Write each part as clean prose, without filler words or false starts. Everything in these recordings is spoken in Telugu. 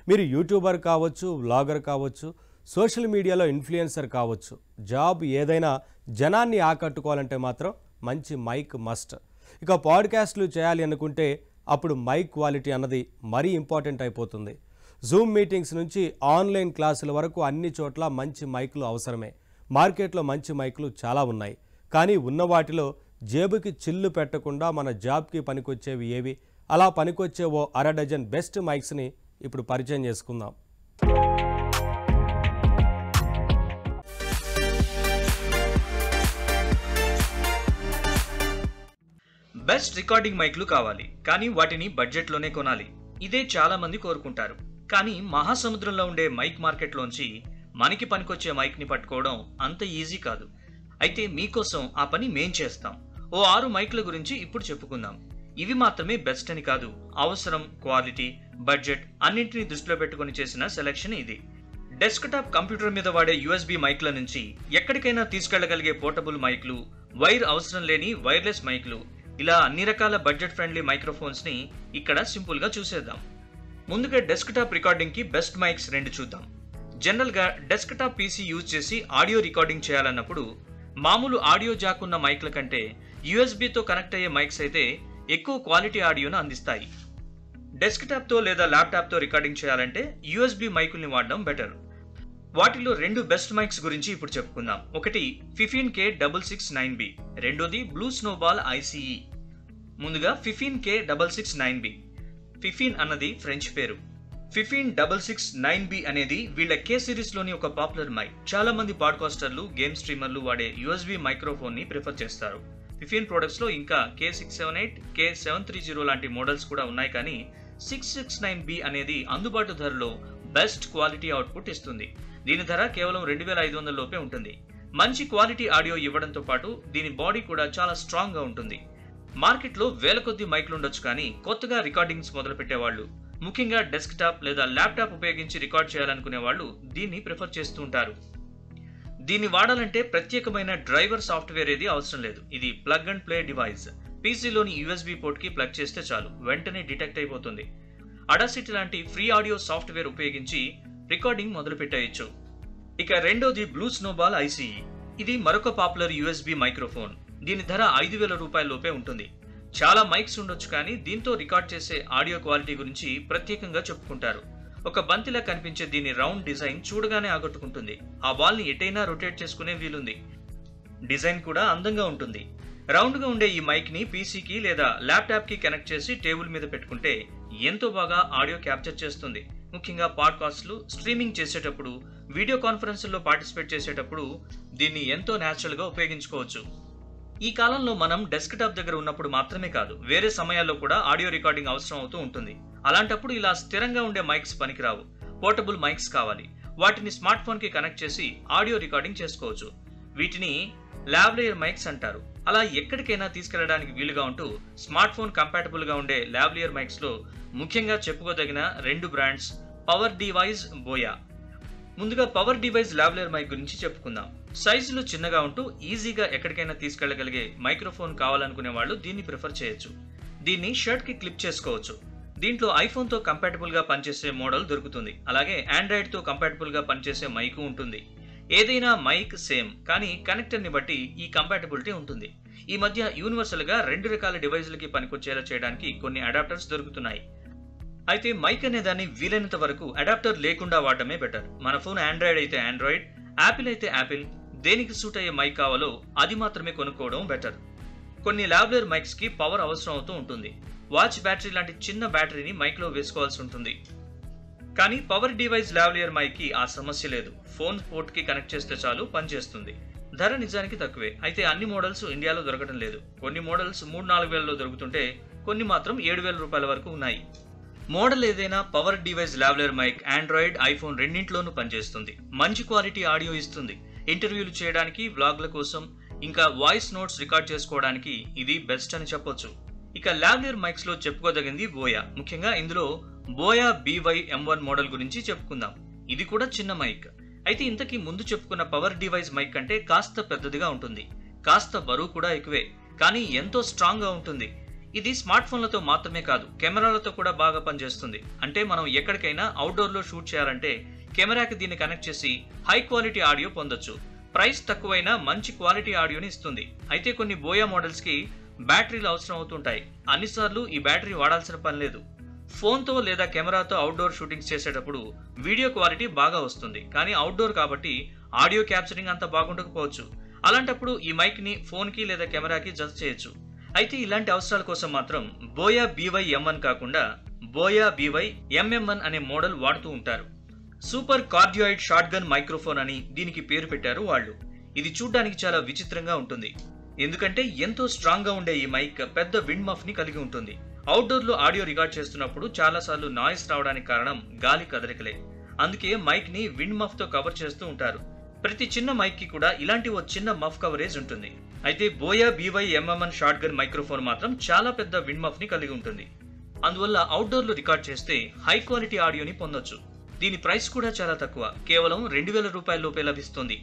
మీరు యూట్యూబర్ కావచ్చు, వ్లాగర్ కావచ్చు, సోషల్ మీడియాలో ఇన్ఫ్లుయెన్సర్ కావచ్చు, జాబ్ ఏదైనా జనాన్ని ఆకట్టుకోవాలంటే మాత్రం మంచి మైక్ మస్ట్. ఇక పాడ్కాస్ట్లు చేయాలి అనుకుంటే అప్పుడు మైక్ క్వాలిటీ అన్నది మరీ ఇంపార్టెంట్ అయిపోతుంది. జూమ్ మీటింగ్స్ నుంచి ఆన్లైన్ క్లాసుల వరకు అన్ని చోట్ల మంచి మైకులు అవసరమే. మార్కెట్లో మంచి మైకులు చాలా ఉన్నాయి. కానీ ఉన్న వాటిలో జేబుకి చిల్లు పెట్టకుండా మన జాబ్కి పనికొచ్చేవి ఏవి? అలా పనికొచ్చే ఓ అర డజన్ బెస్ట్ మైక్స్ని ఇప్పుడు పరిచయం చేసుకుందాం. బెస్ట్ రికార్డింగ్ మైక్లు కావాలి, కానీ వాటిని బడ్జెట్లోనే కొనాలి. ఇదే చాలా మంది కోరుకుంటారు. కానీ మహాసముద్రంలో ఉండే మైక్ మార్కెట్లోంచి మనకి పనికొచ్చే మైక్ని పట్టుకోవడం అంత ఈజీ కాదు. అయితే మీకోసం ఆ పని మేం చేస్తాం. ఓ 6 మైక్ల గురించి ఇప్పుడు చెప్పుకుందాం. ఇవి మాత్రమే బెస్ట్ అని కాదు, అవసరం, క్వాలిటీ, బడ్జెట్ అన్నింటినీ దృష్టిలో పెట్టుకుని చేసిన సెలెక్షన్ ఇది. డెస్క్టాప్ కంప్యూటర్ మీద వాడే USB మైక్ల నుంచి ఎక్కడికైనా తీసుకెళ్లగలిగే పోర్టబుల్ మైక్లు, వైర్ అవసరం లేని వైర్లెస్ మైక్లు, ఇలా అన్ని రకాల బడ్జెట్ ఫ్రెండ్లీ మైక్రోఫోన్స్ ని ఇక్కడ సింపుల్ గా చూసేద్దాం. ముందుగా డెస్క్టాప్ రికార్డింగ్ కి బెస్ట్ మైక్స్ 2 చూద్దాం. జనరల్ గా డెస్క్టాప్ PC యూజ్ చేసి ఆడియో రికార్డింగ్ చేయాలన్నప్పుడు మామూలు ఆడియో జాక్ ఉన్న మైక్ల కంటే USB తో కనెక్ట్ అయ్యే మైక్స్ అయితే ఎక్కువ క్వాలిటీ ఆడియోను అందిస్తాయి. డెస్క్టాప్ తో లేదా ల్యాప్టాప్ తో రికార్డింగ్ చేయాలంటే USB మైకుల్ని వాడడం బెటర్. వాటిలో 2 బెస్ట్ మైక్స్ గురించి ఇప్పుడు చెప్పుకుందాం. ఒకటి FIFIN-K669B, రెండోది బ్లూ స్నోబాల్ ICE. ముందుగా FIFIN-K669B. ఫిఫిన్ అన్నది ఫ్రెంచ్ పేరు. FIFIN-669B అనేది వీళ్ళ K సిరీస్ లోని ఒక పాపులర్ మైక్. చాలా మంది పాడ్కాస్టర్లు, గేమ్ స్ట్రీమర్లు వాడే USB మైక్రోఫోన్ ని ప్రిఫర్ చేస్తారు. ఫిఫిన్ ప్రొడక్ట్స్ లో ఇంకా K678, K730 లాంటి మోడల్స్ కూడా ఉన్నాయి. కానీ 669B అనేది అందుబాటు ధరలో బెస్ట్ క్వాలిటీ అవుట్పుట్ ఇస్తుంది. దీని ధర కేవలం 2500 లోపే ఉంటుంది. మంచి క్వాలిటీ ఆడియో ఇవ్వడంతో పాటు దీని బాడీ కూడా చాలా స్ట్రాంగ్ గా ఉంటుంది. మార్కెట్లో వేల కొద్ది మైక్లు ఉండొచ్చు, కానీ కొత్తగా రికార్డింగ్స్ మొదలు పెట్టేవాళ్ళు, ముఖ్యంగా డెస్క్టాప్ లేదా ల్యాప్టాప్ ఉపయోగించి రికార్డ్ చేయాలనుకునే వాళ్ళు దీన్ని ప్రిఫర్ చేస్తూ ఉంటారు. దీన్ని వాడాలంటే ప్రత్యేకమైన డ్రైవర్ సాఫ్ట్వేర్ ఏది అవసరం లేదు. ఇది ప్లగ్ అండ్ ప్లే డివైస్. పీసీలోని USB పోర్ట్ కి ప్లగ్ చేస్తే చాలు, వెంటనే డిటెక్ట్ అయిపోతుంది. అడాసిటీ లాంటి ఫ్రీ ఆడియో సాఫ్ట్వేర్ ఉపయోగించి రికార్డింగ్ మొదలు పెట్టేయచ్చు. ఇక రెండోది బ్లూ స్నోబాల్ ICE. ఇది మరొక పాపులర్ USB మైక్రోఫోన్. దీని ధర 5000 రూపాయల లోపే ఉంటుంది. చాలా మైక్స్ ఉండొచ్చు, కానీ దీంతో రికార్డ్ చేసే ఆడియో క్వాలిటీ గురించి ప్రత్యేకంగా చెప్పుకుంటారు. ఒక బంతిలా కనిపించే దీని రౌండ్ డిజైన్ చూడగానే ఆకట్టుకుంటుంది. ఆ బాల్ ని ఎటైనా రొటేట్ చేసుకునే వీలుంది. డిజైన్ కూడా అందంగా ఉంటుంది. రౌండ్ గా ఉండే ఈ మైక్ ని పీసీకి లేదా ల్యాప్టాప్ కి కనెక్ట్ చేసి టేబుల్ మీద పెట్టుకుంటే ఎంతో బాగా ఆడియో క్యాప్చర్ చేస్తుంది. ముఖ్యంగా పాడ్కాస్ట్లు, స్ట్రీమింగ్ చేసేటప్పుడు, వీడియో కాన్ఫరెన్స్లో పార్టిసిపేట్ చేసేటప్పుడు దీన్ని ఎంతో న్యాచురల్ గా ఉపయోగించుకోవచ్చు. ఈ కాలంలో మనం డెస్క్టాప్ దగ్గర ఉన్నప్పుడు మాత్రమే కాదు, వేరే సమయాల్లో కూడా ఆడియో రికార్డింగ్ అవసరం అవుతూ ఉంటుంది. అలాంటప్పుడు ఇలా స్థిరంగా ఉండే మైక్స్ పనికిరావు. పోర్టబుల్ మైక్స్ కావాలి. వాటిని స్మార్ట్ ఫోన్ కి కనెక్ట్ చేసి ఆడియో రికార్డింగ్ చేసుకోవచ్చు. వీటిని లావ్లియర్ మైక్స్ అంటారు. అలా ఎక్కడికైనా తీసుకెళ్లడానికి వీలుగా ఉంటూ స్మార్ట్ ఫోన్ కంపాటబుల్ గా ఉండే లావ్లియర్ మైక్స్ లో ముఖ్యంగా చెప్పుకోదగిన 2 బ్రాండ్స్ పవర్ డివైస్, బోయా. ముందుగా పవర్ డివైస్ లావ్లియర్ మైక్ గురించి చెప్పుకుందాం. సైజులో చిన్నగా ఉంటూ ఈజీగా ఎక్కడికైనా తీసుకెళ్లగలిగే మైక్రోఫోన్ కావాలనుకునే వాళ్ళు దీన్ని ప్రిఫర్ చేయొచ్చు. దీన్ని షర్ట్ కి క్లిప్ చేసుకోవచ్చు. దీంట్లో ఐఫోన్ తో కంపాటబుల్ గా పనిచేసే మోడల్ దొరుకుతుంది. అలాగే ఆండ్రాయిడ్ తో కంపాటబుల్ గా పనిచేసే మైక్ ఉంటుంది. ఏదైనా మైక్ సేమ్, కానీ కనెక్టర్ ని బట్టి ఈ కంపాటబిలిటీ ఉంటుంది. ఈ మధ్య యూనివర్సల్ గా 2 రకాల డివైజ్లకి పనికొచ్చేలా చేయడానికి కొన్ని అడాప్టర్స్ దొరుకుతున్నాయి. అయితే మైక్ అనే దాన్ని వీలైనంత వరకు అడాప్టర్ లేకుండా వాడటమే బెటర్. మన ఫోన్ ఆండ్రాయిడ్ అయితే ఆండ్రాయిడ్, యాపిల్ అయితే యాపిల్, దేనికి సూట్ అయ్యే మైక్ కావాలో అది మాత్రమే కొనుక్కోవడం బెటర్. కొన్ని లావ్లియర్ మైక్స్ కి పవర్ అవసరం అవుతూ ఉంటుంది. వాచ్ బ్యాటరీ లాంటి చిన్న బ్యాటరీని మైక్ లో వేసుకోవాల్సి ఉంటుంది. కానీ పవర్ డివైస్ లావ్లియర్ మైక్ కి ఆ సమస్య లేదు. ఫోన్ పోర్ట్ కి కనెక్ట్ చేస్తే చాలు, పనిచేస్తుంది. ధర నిజానికి తక్కువే, అయితే అన్ని మోడల్స్ ఇండియాలో దొరకడం లేదు. కొన్ని మోడల్స్ 3-4 వేలలో దొరుకుతుంటే కొన్ని మాత్రం 7000 రూపాయల వరకు ఉన్నాయి. మోడల్ ఏదైనా power device lavalier mic Android, iPhone రెండింటిలోనూ పనిచేస్తుంది. మంచి క్వాలిటీ ఆడియో ఇస్తుంది. ఇంటర్వ్యూలు చేయడానికి, వ్లాగ్ల కోసం, ఇంకా వాయిస్ నోట్స్ రికార్డ్ చేసుకోవడానికి ఇది బెస్ట్ అని చెప్పొచ్చు. ఇక లావ్లియర్ మైక్స్ లో చెప్పుకోదగింది బోయా. ముఖ్యంగా ఇందులో బోయా BY-M1 మోడల్ గురించి చెప్పుకుందాం. ఇది కూడా చిన్న మైక్. అయితే ఇంతకీ ముందు చెప్పుకున్న పవర్ డివైస్ మైక్ కంటే కాస్త పెద్దదిగా ఉంటుంది. కాస్త బరువు కూడా ఎక్కువే, కానీ ఎంతో స్ట్రాంగ్ గా ఉంటుంది. ఇది స్మార్ట్ ఫోన్లతో మాత్రమే కాదు, కెమెరాలతో కూడా బాగా పనిచేస్తుంది. అంటే మనం ఎక్కడికైనా అవుట్డోర్ లో షూట్ చేయాలంటే కెమెరాకి దీన్ని కనెక్ట్ చేసి హై క్వాలిటీ ఆడియో పొందొచ్చు. ప్రైస్ తక్కువైనా మంచి క్వాలిటీ ఆడియోని ఇస్తుంది. అయితే కొన్ని బోయా మోడల్స్ కి బ్యాటరీలు అవసరం అవుతుంటాయి. అన్నిసార్లు ఈ బ్యాటరీ వాడాల్సిన పని లేదు. ఫోన్తో లేదా కెమెరాతో అవుట్డోర్ షూటింగ్స్ చేసేటప్పుడు వీడియో క్వాలిటీ బాగా వస్తుంది, కానీ అవుట్డోర్ కాబట్టి ఆడియో క్యాప్చరింగ్ అంత బాగుండకపోవచ్చు. అలాంటప్పుడు ఈ మైక్ ని ఫోన్ కి లేదా కెమెరాకి జస్ట్ చేయొచ్చు. అయితే ఇలాంటి అవసరాల కోసం మాత్రం బోయా BY M1 కాకుండా బోయా BY MM1 అనే మోడల్ వాడుతూ ఉంటారు. సూపర్ కార్డియాయిడ్ షార్ట్ గన్ మైక్రోఫోన్ అని దీనికి పేరు పెట్టారు వాళ్ళు. ఇది చూడ్డానికి చాలా విచిత్రంగా ఉంటుంది, ఎందుకంటే ఎంతో స్ట్రాంగ్ గా ఉండే ఈ మైక్ పెద్ద విండ్ మఫ్ ని కలిగి ఉంటుంది. అవుట్డోర్ లో ఆడియో రికార్డ్ చేస్తున్నప్పుడు చాలా సార్లు నాయిస్ రావడానికి కారణం గాలి కదలికలే. అందుకే మైక్ ని విండ్ మఫ్ తో కవర్ చేస్తూ ఉంటారు. ప్రతి చిన్న మైక్ కి కూడా ఇలాంటి ఓ చిన్న మఫ్ కవరేజ్ ఉంటుంది. అయితే buoy BY MM1 short gun microphone మాత్రం చాలా పెద్ద విండ్ మఫ్ ని కలిగి ఉంటుంది. అందువల్ల అవుట్డోర్ లో రికార్డ్ చేస్తే హై క్వాలిటీ ఆడియోని పొందొచ్చు. దీని ప్రైస్ కూడా చాలా తక్కువ, కేవలం 2000 రూపాయల లోపే లభిస్తుంది.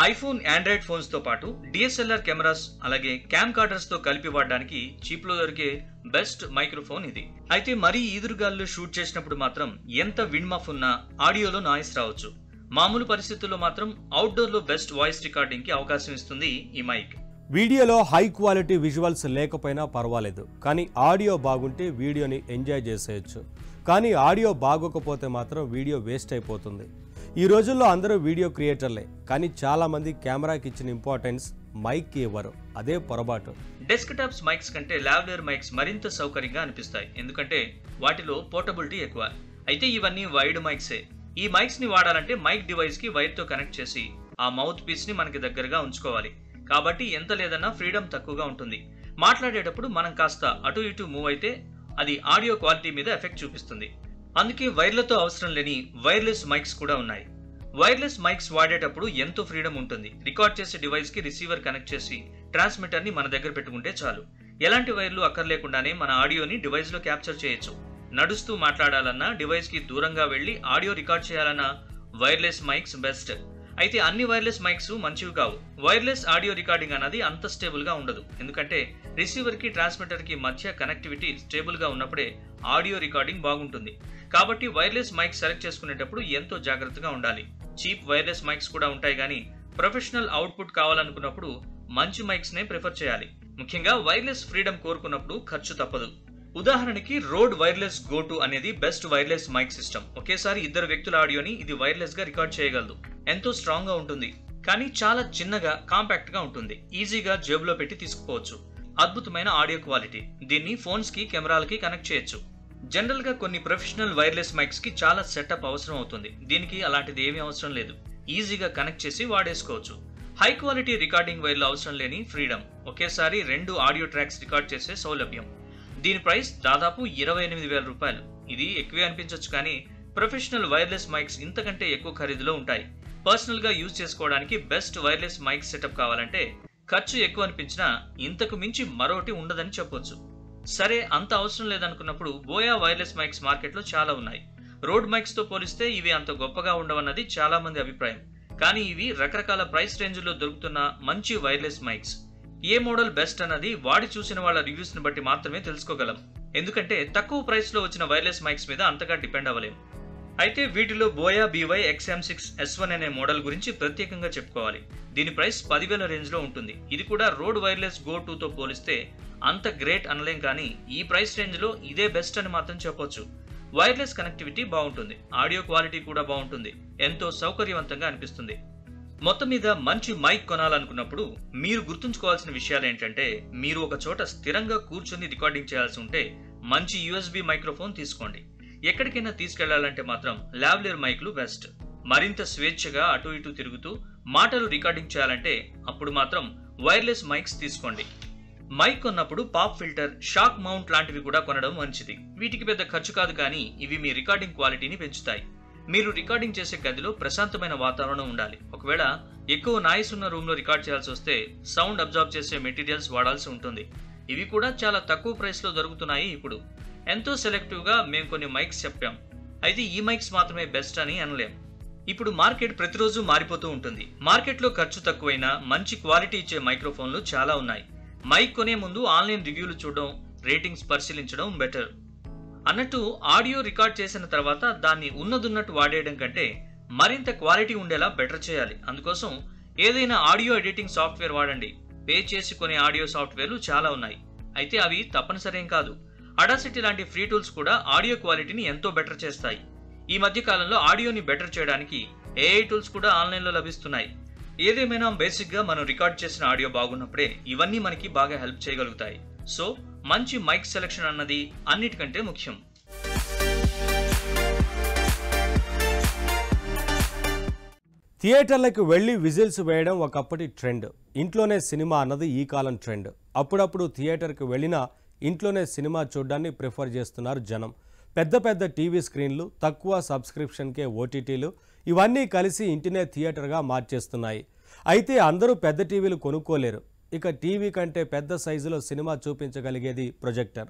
ఐఫోన్, ఆండ్రాయిడ్ ఫోన్స్ తో పాటు DSLR కెమెరాస్ అలాగే క్యామ్ కార్డర్స్ తో కలిపి వాడడానికి చీప్ లో దొరికే బెస్ట్ మైక్రోఫోన్ ఇది. అయితే మరీ ఈదురుగాల్లో షూట్ చేసినప్పుడు మాత్రం ఎంత విండ్ మఫ్ ఉన్నా ఆడియోలో నాయిస్ రావచ్చు. మామూలు పరిస్థితుల్లో మాత్రం అవుట్డోర్ లో బెస్ట్ వాయిస్ రికార్డింగ్ కి అవకాశం ఇస్తుంది ఈ మైక్. వీడియోలో హై క్వాలిటీ విజువల్స్ లేకపోయినా పర్వాలేదు, కానీ ఆడియో బాగుంటే వీడియోని ఎంజాయ్ చేసేయచ్చు. కానీ ఆడియో బాగోకపోతే మాత్రం వీడియో వేస్ట్ అయిపోతుంది. ఈ రోజుల్లో అందరూ వీడియో క్రియేటర్లే, కానీ చాలామంది కెమెరాకి ఇచ్చిన ఇంపార్టెన్స్ మైక్కి ఇవ్వరు. అదే పొరపాటు. డెస్క్ టాప్స్ మైక్స్ కంటే లావ్లియర్ మైక్స్ మరింత సౌకర్యంగా అనిపిస్తాయి, ఎందుకంటే వాటిలో పోర్టబిలిటీ ఎక్కువ. అయితే ఇవన్నీ వైడ్ మైక్సే. ఈ మైక్స్ ని వాడాలంటే మైక్ డివైస్ కి వైర్ తో కనెక్ట్ చేసి ఆ మౌత్ పీస్ ని మనకి దగ్గరగా ఉంచుకోవాలి. కాబట్టి ఎంత లేదన్నా ఫ్రీడమ్ తక్కువగా ఉంటుంది. మాట్లాడేటప్పుడు మనం కాస్త అటు ఇటు మూవ్ అయితే అది ఆడియో క్వాలిటీ మీద ఎఫెక్ట్ చూపిస్తుంది. అందుకే వైర్లతో అవసరం లేని వైర్లెస్ మైక్స్ కూడా ఉన్నాయి. వైర్లెస్ మైక్స్ వాడేటప్పుడు ఎంతో ఫ్రీడమ్ ఉంటుంది. రికార్డ్ చేసే డివైస్ కి రిసీవర్ కనెక్ట్ చేసి ట్రాన్స్మిటర్ ని మన దగ్గర పెట్టుకుంటే చాలు. ఎలాంటి వైర్లు అక్కర్లేకుండానే మన ఆడియోని డివైస్ లో క్యాప్చర్ చేయొచ్చు. నడుస్తూ మాట్లాడాలన్నా, డివైస్ కి దూరంగా వెళ్లి ఆడియో రికార్డ్ చేయాలన్నా వైర్లెస్ మైక్స్ బెస్ట్. అయితే అన్ని వైర్లెస్ మైక్స్ మంచివి కావు. వైర్లెస్ ఆడియో రికార్డింగ్ అన్నది అంత స్టేబుల్ గా ఉండదు, ఎందుకంటే రిసీవర్ కి ట్రాన్స్మిటర్ కి మధ్య కనెక్టివిటీ స్టేబుల్ గా ఉన్నప్పుడే ఆడియో రికార్డింగ్ బాగుంటుంది. కాబట్టి వైర్లెస్ మైక్ సెలెక్ట్ చేసుకునేటప్పుడు ఎంతో జాగ్రత్తగా ఉండాలి. చీప్ వైర్లెస్ మైక్స్ కూడా ఉంటాయి, కానీ ప్రొఫెషనల్ అవుట్పుట్ కావాలనుకున్నప్పుడు మంచి మైక్స్ నే ప్రిఫర్ చేయాలి. ముఖ్యంగా వైర్లెస్ ఫ్రీడమ్ కోరుకున్నప్పుడు ఖర్చు తప్పదు. ఉదాహరణకి రోడ్ వైర్లెస్ గో టు అనేది బెస్ట్ వైర్లెస్ మైక్ సిస్టమ్. ఒకేసారి 2 వ్యక్తుల ఆడియోని ఇది వైర్లెస్ గా రికార్డ్ చేయగలదు. ఎంతో స్ట్రాంగ్ గా ఉంటుంది, కానీ చాలా చిన్నగా కాంపాక్ట్ గా ఉంటుంది. ఈజీగా జేబులో పెట్టి తీసుకుపోవచ్చు. అద్భుతమైన ఆడియో క్వాలిటీ. దీన్ని ఫోన్స్ కి, కెమెరాలకి కనెక్ట్ చేయొచ్చు. జనరల్ గా కొన్ని ప్రొఫెషనల్ వైర్లెస్ మైక్స్ కి చాలా సెటప్ అవసరం అవుతుంది. దీనికి అలాంటిది ఏమీ అవసరం లేదు. ఈజీగా కనెక్ట్ చేసి వాడేసుకోవచ్చు. హై క్వాలిటీ రికార్డింగ్ వైర్లు అవసరం లేని ఫ్రీడమ్. ఒకేసారి 2 ఆడియో ట్రాక్స్ రికార్డ్ చేసే సౌలభ్యం. దీని ప్రైస్ దాదాపు 28,000 రూపాయలు. ఇది ఎక్కువే అనిపించవచ్చు, కానీ ప్రొఫెషనల్ వైర్లెస్ మైక్స్ ఇంతకంటే ఎక్కువ ఖరీదులో ఉంటాయి. పర్సనల్ గా యూజ్ చేసుకోవడానికి బెస్ట్ వైర్లెస్ మైక్ సెటప్ కావాలంటే ఖర్చు ఎక్కువ అనిపించినా ఇంతకు మించి మరోటి ఉండదని చెప్పొచ్చు. సరే, అంత అవసరం లేదనుకున్నప్పుడు బోయా వైర్లెస్ మైక్స్ మార్కెట్లో చాలా ఉన్నాయి. రోడ్ మైక్స్ తో పోలిస్తే ఇవి అంత గొప్పగా ఉండవన్నది చాలా మంది అభిప్రాయం. కానీ ఇవి రకరకాల ప్రైస్ రేంజ్లో దొరుకుతున్న మంచి వైర్లెస్ మైక్స్. ఏ మోడల్ బెస్ట్ అన్నది వాడి చూసిన వాళ్ళ రివ్యూస్ ని బట్టి మాత్రమే తెలుసుకోగలం, ఎందుకంటే తక్కువ ప్రైస్ లో వచ్చిన వైర్లెస్ మైక్స్ మీద అంతగా డిపెండ్ అవ్వలేం. అయితే వీటిలో బోయా BY XM6 S1 అనే మోడల్ గురించి ప్రత్యేకంగా చెప్పుకోవాలి. దీని ప్రైస్ 10,000 రేంజ్ లో ఉంటుంది. ఇది కూడా రోడ్ వైర్లెస్ గో 2 తో పోలిస్తే అంత గ్రేట్ అనలేం, కానీ ఈ ప్రైస్ రేంజ్ లో ఇదే బెస్ట్ అని మాత్రం చెప్పొచ్చు. వైర్లెస్ కనెక్టివిటీ బాగుంటుంది, ఆడియో క్వాలిటీ కూడా బాగుంటుంది, ఎంతో సౌకర్యవంతంగా అనిపిస్తుంది. మొత్తం మీద మంచి మైక్ కొనాలనుకున్నప్పుడు మీరు గుర్తుంచుకోవాల్సిన విషయాలు ఏంటంటే, మీరు ఒక చోట స్థిరంగా కూర్చొని రికార్డింగ్ చేయాల్సి ఉంటే మంచి USB మైక్రోఫోన్ తీసుకోండి. ఎక్కడికైనా తీసుకెళ్లాలంటే మాత్రం లావ్లియర్ మైక్లు బెస్ట్. మరింత స్వేచ్ఛగా అటు ఇటు తిరుగుతూ మాటలు రికార్డింగ్ చేయాలంటే అప్పుడు మాత్రం వైర్లెస్ మైక్స్ తీసుకోండి. మైక్ కొన్నప్పుడు పాప్ ఫిల్టర్, షాక్ మౌంట్ లాంటివి కూడా కొనడం మంచిది. వీటికి పెద్ద ఖర్చు కాదు, కానీ ఇవి మీ రికార్డింగ్ క్వాలిటీని పెంచుతాయి. మీరు రికార్డింగ్ చేసే గదిలో ప్రశాంతమైన వాతావరణం ఉండాలి. ఒకవేళ ఎక్కువ నాయిస్ ఉన్న రూమ్ లో రికార్డ్ చేయాల్సి వస్తే సౌండ్ అబ్జార్బ్ చేసే మెటీరియల్స్ వాడాల్సి ఉంటుంది. ఇవి కూడా చాలా తక్కువ ప్రైస్ లో దొరుకుతున్నాయి. ఇప్పుడు ఎంతో సెలెక్టివ్ గా మేము కొన్ని మైక్స్ చెప్పాం, అయితే ఈ మైక్స్ మాత్రమే బెస్ట్ అని అనలేం. ఇప్పుడు మార్కెట్ ప్రతిరోజు మారిపోతూ ఉంటుంది. మార్కెట్లో ఖర్చు తక్కువైనా మంచి క్వాలిటీ ఇచ్చే మైక్రోఫోన్లు చాలా ఉన్నాయి. మైక్ కొనే ముందు ఆన్లైన్ రివ్యూలు చూడడం, రేటింగ్స్ పరిశీలించడం బెటర్. అన్నట్టు ఆడియో రికార్డ్ చేసిన తర్వాత దాన్ని ఉన్నదున్నట్టు వాడేయడం కంటే మరింత క్వాలిటీ ఉండేలా బెటర్ చేయాలి. అందుకోసం ఏదైనా ఆడియో ఎడిటింగ్ సాఫ్ట్వేర్ వాడండి. పే చేసి కొనే ఆడియో సాఫ్ట్వేర్లు చాలా ఉన్నాయి, అయితే అవి తప్పనిసరేం కాదు. అడాసిటీ లాంటి ఫ్రీ టూల్స్ కూడా ఆడియో క్వాలిటీని ఎంతో బెటర్ చేస్తాయి. ఈ మధ్య కాలంలో ఆడియోని బెటర్ చేయడానికి ఏఐ టూల్స్ కూడా ఆన్లైన్లో లభిస్తున్నాయి. ఏదేమైనా బేసిక్గా మనం రికార్డ్ చేసిన ఆడియో బాగున్నప్పుడే ఇవన్నీ మనకి బాగా హెల్ప్ చేయగలుగుతాయి. సో మంచి మైక్ సెలెక్షన్ అన్నది అన్నిటికంటే ముఖ్యం. థియేటర్లకు వెళ్ళి విజిల్స్ వేయడం ఒకప్పటి ట్రెండ్. ఇంట్లోనే సినిమా అన్నది ఈ కాలం ట్రెండ్. అప్పుడప్పుడు థియేటర్కి వెళ్ళినా ఇంట్లోనే సినిమా చూడడాన్ని ప్రిఫర్ చేస్తున్నారు జనం. పెద్ద పెద్ద టీవీ స్క్రీన్లు, తక్కువ సబ్స్క్రిప్షన్కే ఓటీటీలు, ఇవన్నీ కలిసి ఇంటినే థియేటర్గా మార్చేస్తున్నాయి. అయితే అందరూ పెద్ద టీవీలు కొనుక్కోలేరు. ఇక టీవీ కంటే పెద్ద సైజులో సినిమా చూపించగలిగేది ప్రొజెక్టర్.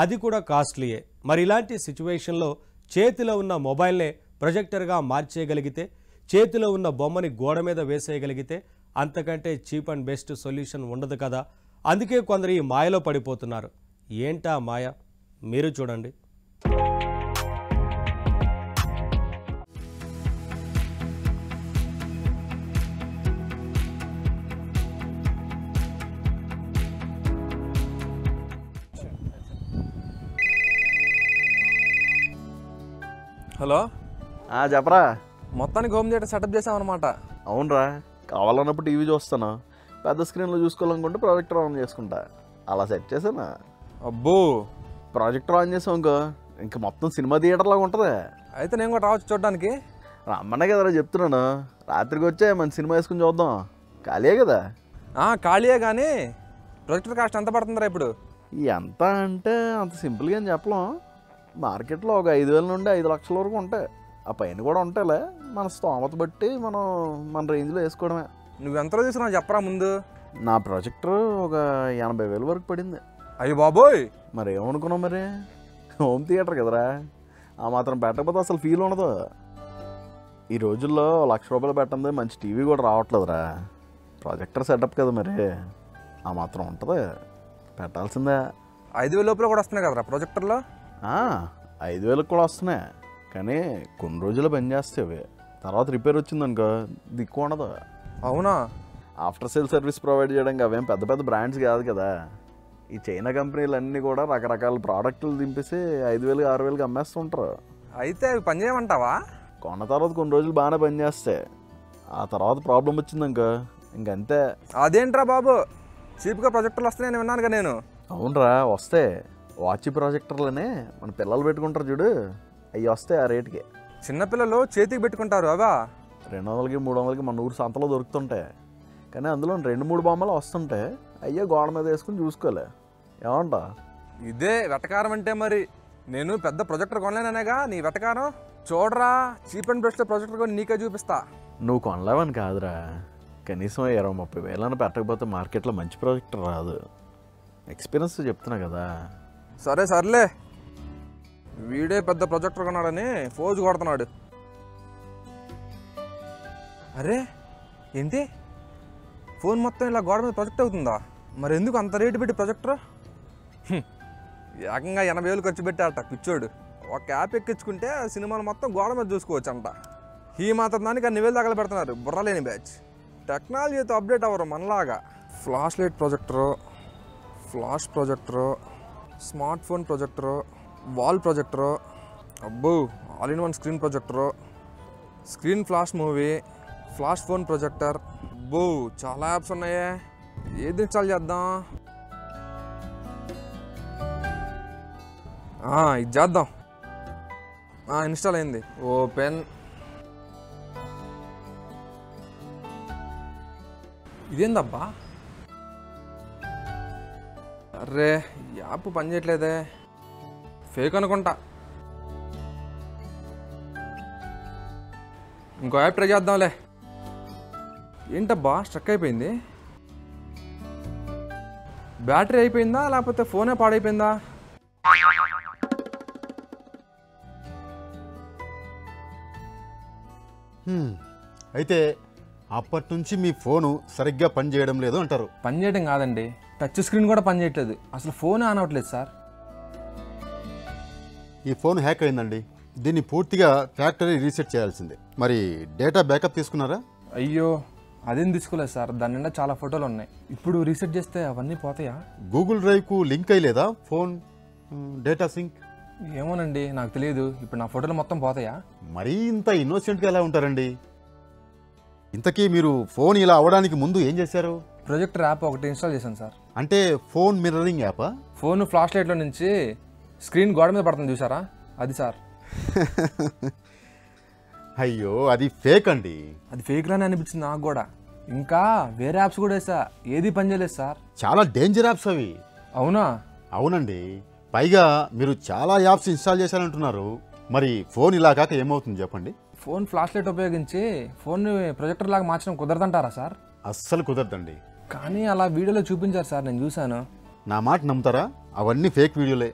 అది కూడా కాస్ట్లీయే. మరి ఇలాంటి సిచ్యువేషన్లో చేతిలో ఉన్న మొబైల్నే ప్రొజెక్టర్గా మార్చేయగలిగితే, చేతిలో ఉన్న బొమ్మని గోడ మీద వేసేయగలిగితే అంతకంటే చీప్ అండ్ బెస్ట్ సొల్యూషన్ ఉండదు కదా. అందుకే కొందరు ఈ మాయలో పడిపోతున్నారు. ఏంటా మాయ? మీరు చూడండి. హలో, చెప్పరా. మొత్తానికి హోమ్ థియేటర్ సెటప్ చేసామన్నమాట. అవునరా, కావాలన్నప్పుడు టీవీ చూస్తాను, పెద్ద స్క్రీన్లో చూసుకోవాలనుకుంటే ప్రాజెక్టర్ ఆన్ చేసుకుంటా. అలా సెట్ చేసాను. అబ్బో, ప్రాజెక్టర్ ఆన్ చేసాం ఇంకో ఇంకా మొత్తం సినిమా థియేటర్ లాగా ఉంటుంది. అయితే నేను కూడా రావచ్చు చూడడానికి. రమ్మనే కదరా చెప్తున్నాను. రాత్రికి వచ్చే మన సినిమా వేసుకుని చూద్దాం. ఖాళీయే కదా. ఖాళీయే కానీ ప్రొజెక్టర్ కాస్ట్ ఎంత పడుతుందిరా ఇప్పుడు? ఎంత అంటే అంత సింపుల్గా అని చెప్పలేం. మార్కెట్లో ఒక 5,000 నుండి 5 లక్షల వరకు ఉంటాయి. ఆ పైన కూడా ఉంటాయిలే. మన స్తోమత బట్టి మనం మన రేంజ్లో వేసుకోవడమే. నువ్వెంతలో తీసుకున్నావు చెప్పరా ముందు. నా ప్రాజెక్టర్ ఒక 80,000 వరకు పడింది. అయ్యో బాబోయ్, మరి ఏమనుకున్నావు? మరి హోమ్ థియేటర్ కదరా, ఆ మాత్రం పెట్టకపోతే అసలు ఫీల్ ఉండదు. ఈ రోజుల్లో ₹1,00,000 పెట్టండి మంచి టీవీ కూడా రావట్లేదురా. ప్రాజెక్టర్ సెటప్ కదా, మరి ఆ మాత్రం ఉంటుంది, పెట్టాల్సిందే. 5,000 లోపల కూడా వస్తున్నాయి కదరా ప్రాజెక్టర్లో? 5,000 కూడా వస్తున్నాయి, కానీ కొన్ని రోజులు పని చేస్తాయి. తర్వాత రిపేర్ వచ్చిందనుకో దిక్కు ఉండదు. అవునా? ఆఫ్టర్ సేల్ సర్వీస్ ప్రొవైడ్ చేయడానికి అవేం పెద్ద పెద్ద బ్రాండ్స్ కాదు కదా. ఈ చైనా కంపెనీలు అన్నీ కూడా రకరకాల ప్రోడక్టులు దింపేసి 5,000, 6,000 అమ్మేస్తుంటారు. అయితే అవి పని చేయమంటావా? కొన్న తర్వాత కొన్ని రోజులు బాగానే పనిచేస్తాయి, ఆ తర్వాత ప్రాబ్లం వచ్చిందనుకో ఇంకంతే. అదేంట్రా బాబు, చీప్గా ప్రాజెక్టర్లు వస్తున్నాయని విన్నానుగా నేను. అవునరా, వస్తాయి. వాచ్ ప్రాజెక్టర్లనే మన పిల్లలు పెట్టుకుంటారు చూడు, అవి వస్తాయి ఆ రేటుకి. చిన్నపిల్లలు చేతికి పెట్టుకుంటారు అవా? 200కి 300కి మన ఊరు సంతలో దొరుకుతుంటాయి. కానీ అందులో 2-3 బొమ్మలు వస్తుంటాయి. అయ్యో గోడ మీద వేసుకుని చూసుకోలే. ఏమంటా? ఇదే వెటకారం అంటే. మరి నేను పెద్ద ప్రొజెక్టర్ కొనలేననేగా నీ వెటకారం. చూడరా, చీప్ అండ్ బెస్ట్ ప్రొజెక్టర్ కొని నీకే చూపిస్తా. నువ్వు కొనలేవని కాదురా, కనీసం 20-30 వేలని పెట్టకపోతే మార్కెట్లో మంచి ప్రాజెక్టర్ రాదు. ఎక్స్పీరియన్స్ చెప్తున్నా కదా. సరే సర్లే, వీడే పెద్ద ప్రొజెక్టర్ కొన్నాడని ఫోజు కొడుతున్నాడు. అరే ఏంటి, ఫోన్ మొత్తం ఇలా గోడ మీద ప్రొజెక్ట్ అవుతుందా? మరి ఎందుకు అంత రేటు పెట్టి ప్రొజెక్టర్? ఏకంగా 80,000 ఖర్చు పెట్టారట పిచ్చోడు. ఒక యాప్ ఎక్కించుకుంటే సినిమాలు మొత్తం గోడ మీద చూసుకోవచ్చు అంట. ఈ మాత్రం దానికి అన్ని వేలు తగల పెడుతున్నారు బుర్రలేని బ్యాచ్. టెక్నాలజీతో అప్డేట్ అవ్వరు మనలాగా. Flash light projector, flash projector, smart phone projector, wall projector, అబ్బో all in one screen projector, screen flash movie, flash phone projector. అబ్బో చాలా యాప్స్ ఉన్నాయే, ఏది ఇన్స్టాల్ చేద్దాం? ఇది చేద్దాం. ఇన్స్టాల్ అయింది. ఓపెన్. ఇదేందబ్బా? అరే యాప్ పని చేయట్లేదే, ఫేక్ అనుకుంటా. ఇంకో యాప్ ట్రై చేద్దాంలే. ఏంటబ్బా స్ట్రక్ అయిపోయింది? బ్యాటరీ అయిపోయిందా లేకపోతే ఫోనే పాడైపోయిందా? అయితే అప్పటి నుంచి మీ ఫోను సరిగ్గా పనిచేయడం లేదు అంటారు. పని చేయడం కాదండి, టచ్ స్క్రీన్ కూడా పనిచేయట్లేదు, అసలు ఫోన్ ఆన్ అవ్వట్లేదు సార్. ఈ ఫోన్ హ్యాక్ అయిందండి. దీన్ని పూర్తిగా ఫ్యాక్టరీ రీసెట్ చేయాల్సిందే. మరి డేటా బ్యాకప్ తీసుకున్నారా? అయ్యో, అదేం తీసుకోలేదు సార్, దాని నిండా చాలా ఫోటోలు ఉన్నాయి. ఇప్పుడు రీసెట్ చేస్తే అవన్నీ పోతాయా? గూగుల్ డ్రైవ్కు లింక్ అయ్యలేదా ఫోన్ డేటా సింక్? ఏమోనండి, నాకు తెలియదు. ఇప్పుడు నా ఫోటోలు మొత్తం పోతాయా? మరీ ఇంత ఇన్నోసెంట్గా ఎలా ఉంటారండి? ఇంతకీ మీరు ఫోన్ ఇలా అవ్వడానికి ముందు ఏం చేశారు? ప్రొజెక్టర్ యాప్ ఒకటి ఇన్స్టాల్ చేశాను సార్. అంటే ఫోన్ మిర్రరింగ్ యాపా? ఫోన్ ఫ్లాష్ లైట్లో నుంచి స్క్రీన్ గోడ మీద పడుతుంది చూసారా, అది సార్. అయ్యో, అది ఫేక్ అండి. అది ఫేక్ లానే అనిపించింది నాకు కూడా. ఇంకా వేరే యాప్స్ కూడా వేసా, ఏది పనిచేయలేదు సార్. చాలా డేంజర్ యాప్స్ అవి. అవునా? అవునండి. పైగా మీరు చాలా యాప్స్ ఇన్స్టాల్ చేశారంటున్నారు. మరి ఫోన్ ఇలా కాక ఏమవుతుంది చెప్పండి? ఫోన్ ఫ్లాష్ లైట్ ఉపయోగించి ఫోన్ని ప్రొజెక్టర్ లాగా మార్చడం కుదరదంటారా సార్? అస్సలు కుదరదండి. కానీ అలా వీడియోలో చూపించారు సార్, నేను చూశాను. నా మాట నమ్ముతారా? అవన్నీ ఫేక్ వీడియోలే.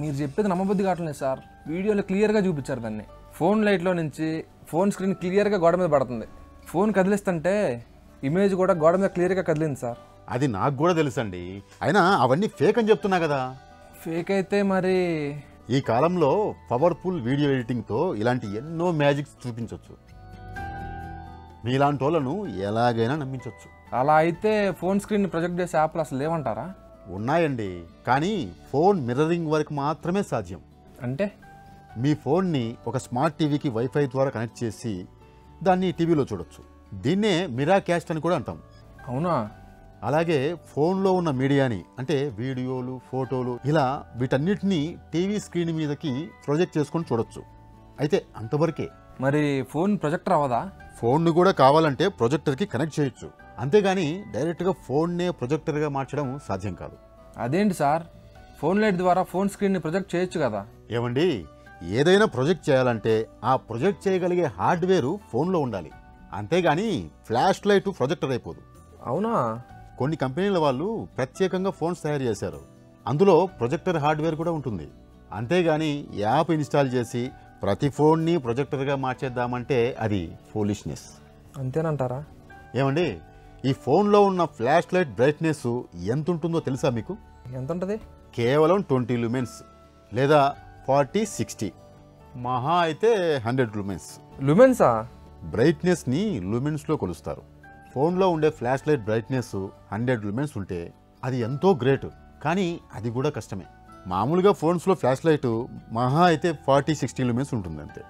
మీరు చెప్పేది నమ్మబుద్ధి కావట్లేదు సార్. వీడియోలో క్లియర్గా చూపించారు దాన్ని. ఫోన్ లైట్లో నుంచి ఫోన్ స్క్రీన్ క్లియర్గా గోడ మీద పడుతుంది. ఫోన్ కదిలిస్తుంటే ఇమేజ్ కూడా గోడ మీద క్లియర్గా కదిలింది సార్. అది నాకు కూడా తెలుసండి. అయినా అవన్నీ ఫేక్ అని చెప్తున్నా కదా. ఫేక్ అయితే మరి ఈ కాలంలో పవర్ఫుల్ వీడియో ఎడిటింగ్తో ఇలాంటి ఎన్నో మ్యాజిక్స్ చూపించవచ్చు. మీలాంటి వాళ్ళను ఎలాగైనా నమ్మించవచ్చు. అలా అయితే ఫోన్ స్క్రీన్ ప్రొజెక్ట్ చేసే యాప్లు అసలు లేవంటారా? ఉన్నాయండి, కానీ ఫోన్ మిర్రరింగ్ వరకు మాత్రమే సాధ్యం. అంటే మీ ఫోన్ని ఒక స్మార్ట్ టీవీకి వైఫై ద్వారా కనెక్ట్ చేసి దాన్ని టీవీలో చూడొచ్చు. దీన్నే మిరా క్యాస్ట్ అని కూడా అంటాం. అవునా? అలాగే ఫోన్లో ఉన్న మీడియాని, అంటే వీడియోలు, ఫోటోలు, ఇలా వీటన్నిటినీ టీవీ స్క్రీన్ మీదకి ప్రొజెక్ట్ చేసుకొని చూడొచ్చు. అయితే అంతవరకే. మరి ఫోన్ ప్రొజెక్టర్ అవ్వదా? ఫోన్ను కూడా కావాలంటే ప్రొజెక్టర్కి కనెక్ట్ చేయొచ్చు. అంతేగాని డైరెక్ట్గా ఫోన్నే ప్రొజెక్టర్గా మార్చడం సాధ్యం కాదు. అదేంటి సార్, ఫోన్ లైట్ ద్వారా ఫోన్ స్క్రీన్ని ప్రొజెక్ట్ చేయొచ్చు కదా? ఏమండి, ఏదైనా ప్రొజెక్ట్ చేయాలంటే ఆ ప్రొజెక్ట్ చేయగలిగే హార్డ్వేర్ ఫోన్లో ఉండాలి. అంతేగాని ఫ్లాష్ లైట్ ప్రొజెక్టర్ అయిపోదు. అవునా? కొన్ని కంపెనీల వాళ్ళు ప్రత్యేకంగా ఫోన్స్ తయారు చేశారు. అందులో ప్రొజెక్టర్ హార్డ్వేర్ కూడా ఉంటుంది. అంతేగాని యాప్ ఇన్స్టాల్ చేసి ప్రతి ఫోన్ని ప్రొజెక్టర్గా మార్చేద్దామంటే అది ఫూలిష్నెస్. అంతేనంటారా? ఏమండి, ఈ ఫోన్లో ఉన్న ఫ్లాష్ లైట్ బ్రైట్నెస్ ఎంత ఉంటుందో తెలుసా మీకు? ఎంత ఉంటుంది? కేవలం 20 లూమెన్స్ లేదా 40-60, మహా అయితే 100 లూమెన్స్. లుమెన్సా? బ్రైట్నెస్ని లూమెన్స్లో కొలుస్తారు. ఫోన్లో ఉండే ఫ్లాష్ లైట్ బ్రైట్నెస్ 100 లూమెన్స్ ఉంటే అది ఎంతో గ్రేట్. కానీ అది కూడా కష్టమే. మామూలుగా ఫోన్స్లో ఫ్లాష్ లైట్ మహా అయితే 40-60 లూమెన్స్ ఉంటుంది అంతే.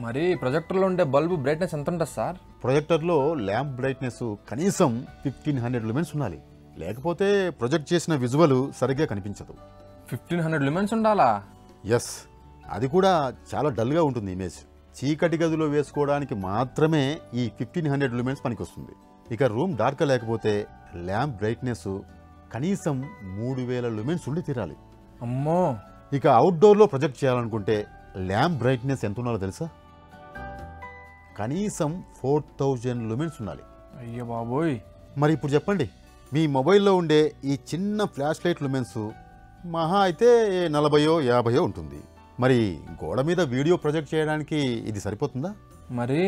మరి ప్రొజెక్టర్లో ఉండే బల్బు బ్రైట్నెస్ ఎంత ఉంటుంది సార్? ప్రొజెక్టర్లో ల్యాంప్ బ్రైట్నెస్ కనీసం 1500 లూమెన్స్ ఉండాలి. లేకపోతే ప్రొజెక్ట్ చేసిన విజువల్ సరిగ్గా కనిపించదు. 1500 లుమెన్స్ ఉండాలా? ఎస్, అది కూడా చాలా డల్గా ఉంటుంది ఇమేజ్. చీకటి గదిలో వేసుకోవడానికి మాత్రమే ఈ 1500 లూమెన్స్ పనికొస్తుంది. ఇక రూమ్ డార్క్ లేకపోతే ల్యాంప్ బ్రైట్నెస్ కనీసం 3000 లూమెన్స్ ఉండి తీరాలి. అమ్మో! ఇక అవుట్డోర్లో ప్రొజెక్ట్ చేయాలనుకుంటే ల్యాంప్ బ్రైట్నెస్ ఎంత ఉండాలో తెలుసా? కనీసం 4000 లూమెన్స్ ఉండాలి. అయ్యో బాబోయ్! మరి ఇప్పుడు చెప్పండి, మీ మొబైల్లో ఉండే ఈ చిన్న ఫ్లాష్ లైట్ లూమెన్స్ మహా అయితే 40-50 ఉంటుంది. మరి గోడ మీద వీడియో ప్రొజెక్ట్ చేయడానికి ఇది సరిపోతుందా? మరి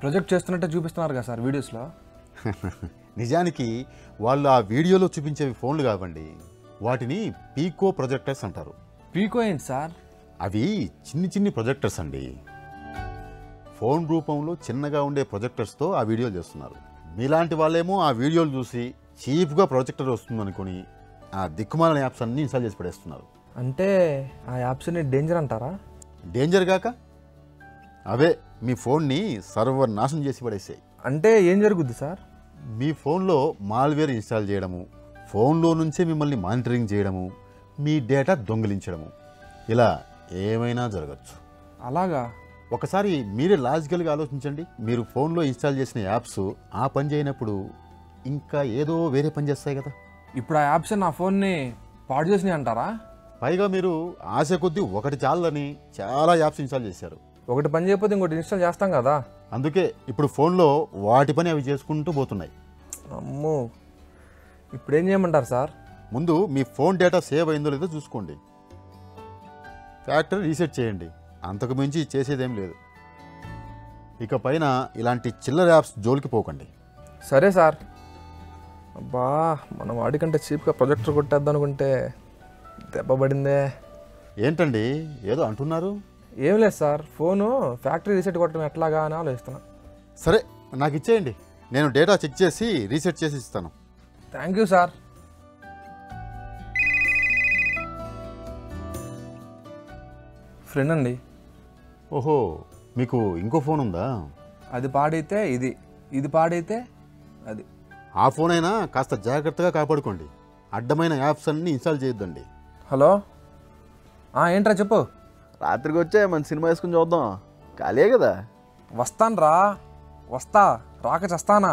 ప్రొజెక్ట్ చేస్తున్నట్టే చూపిస్తున్నారు కదా సార్ వీడియోస్లో. నిజానికి వాళ్ళు ఆ వీడియోలో చూపించేవి ఫోన్లు కావండి. వాటిని పీకో ప్రొజెక్టర్స్ అంటారు. పీకో ఏంటి సార్? అవి చిన్ని ప్రొజెక్టర్స్ అండి. ఫోన్ రూపంలో చిన్నగా ఉండే ప్రొజెక్టర్స్తో ఆ వీడియోలు చేస్తున్నారు. మీలాంటి వాళ్ళేమో ఆ వీడియోలు చూసి చీప్గా ప్రొజెక్టర్ వస్తుందనుకుని ఆ దిక్కుమాలిన యాప్స్ అన్నీ ఇన్స్టాల్ చేసి పడేస్తున్నారు. అంటే ఆ యాప్స్ని డేంజర్ అంటారా? డేంజర్ గాక అవే మీ ఫోన్ని సర్వనాశనం చేసి పడేసాయి. అంటే ఏం జరుగుద్ది సార్? మీ ఫోన్లో మాల్వేర్ ఇన్స్టాల్ చేయడము, ఫోన్లో నుంచే మిమ్మల్ని మానిటరింగ్ చేయడము, మీ డేటా దొంగిలించడము, ఇలా ఏమైనా జరగచ్చు. అలాగా? ఒకసారి మీరే లాజికల్గా ఆలోచించండి. మీరు ఫోన్లో ఇన్స్టాల్ చేసిన యాప్స్ ఆ పని చేయనప్పుడు ఇంకా ఏదో వేరే పని చేస్తాయి కదా. ఇప్పుడు ఆ యాప్స్ నా ఫోన్ని పాడు చేసినాయి అంటారా? పైగా మీరు ఆశ కొద్దీ ఒకటి చాలని చాలా యాప్స్ ఇన్స్టాల్ చేశారు. ఒకటి పని చేయకపోతే ఇంకోటి ఇన్స్టాల్ చేస్తాం కదా. అందుకే ఇప్పుడు ఫోన్లో వాటి పని అవి చేసుకుంటూ పోతున్నాయి. అమ్మో! ఇప్పుడు ఏం చేయమంటారు సార్? ముందు మీ ఫోన్ డేటా సేవ్ అయిందో లేదో చూసుకోండి. ఫ్యాక్టరీ రీసెట్ చేయండి. అంతకు మించి చేసేదేం లేదు. ఇక పైన ఇలాంటి చిల్లర యాప్స్ జోలికి పోకండి. సరే సార్, అబ్బా మన వాడికంటే చీప్గా ప్రొజెక్టర్ కొట్టేద్దాం అనుకుంటే దెబ్బ పడిందే. ఏంటండి ఏదో అంటున్నారు? ఏం లేదు సార్, ఫోను ఫ్యాక్టరీ రీసెట్ కొట్టడం ఎట్లాగా అని ఆలోచిస్తున్నా. సరే నాకు ఇచ్చేయండి, నేను డేటా చెక్ చేసి రీసెట్ చేసి ఇస్తాను. Thank you sir. ఫ్రెండ్ అండి. ఓహో, మీకు ఇంకో ఫోన్ ఉందా? అది పాడైతే ఇది, ఇది పాడైతే అది. ఆ ఫోన్ అయినా కాస్త జాగ్రత్తగా కాపాడుకోండి. అడ్డమైన యాప్స్ అన్నీ ఇన్స్టాల్ చేయొద్దండి. హలో, ఏంట్రా చెప్పు. రాత్రికి వచ్చే మంచి సినిమా వేసుకుని చూద్దాం, ఖాళీ కదా. వస్తాను రా, వస్తా, రాక చస్తానా.